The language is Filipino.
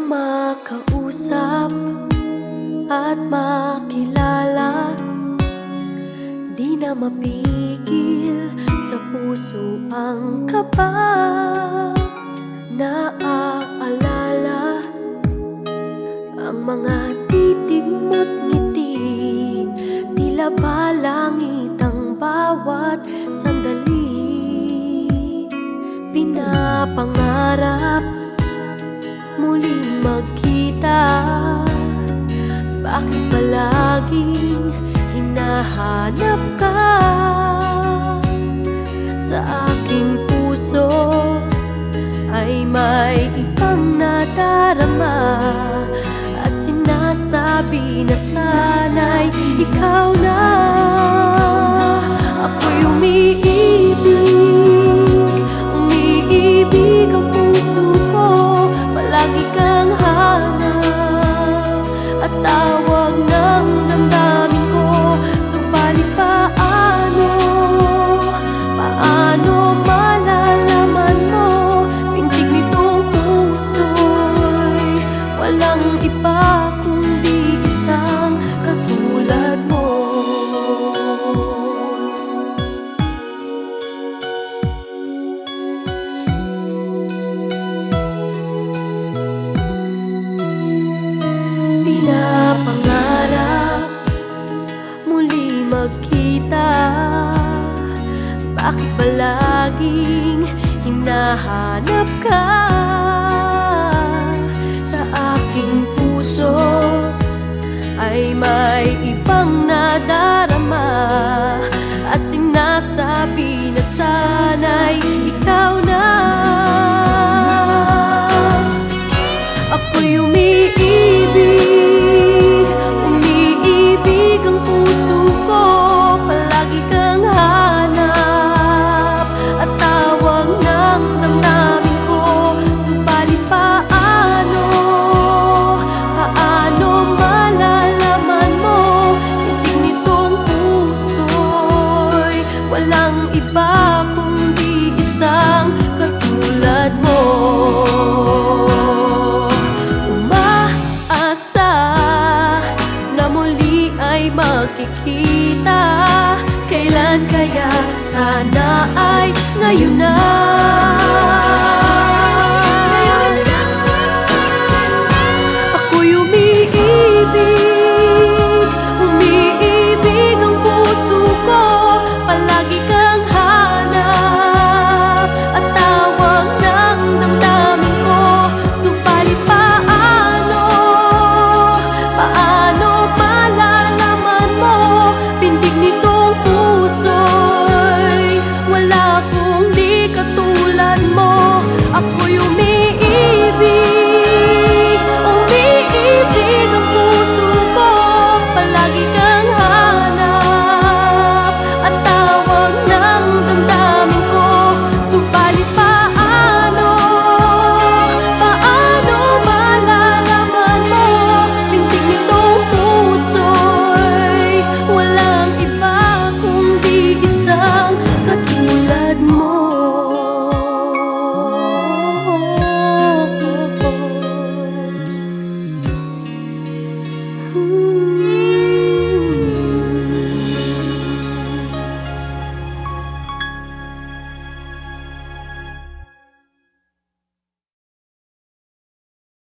makausap at makilala, di na mapigil sa puso ang kaba. Naaalala ang mga titig mo't ngiti, tila ba langit ang bawat sandali. Pinapangarap muling magkita, bakit palaging hinahanap ka sa aking puso? Ay may ibang nadarama at sinasabi na sana'y ikaw na. Ako'y umiibig ang puso ko, palagi kang hanap at tawag ng damdamin ko. Subalit paano malalaman mo, pintig nitong puso'y walang iba kundi isang katulad mo. Pinapangarap muli magkita, bakit palaging hinahanap ka sa aking puso? Ay may ibang nadarama at sinasabi na sana'y ikaw na. Ako'y umiibig ang puso ko, palagi kang hanap at tawag ng damdamin ko. Subalit paano malalaman mo, pintig nitong puso'y walang iba kundi isang katulad mo. Magkikita, kailan kaya? Sana ay ngayon na.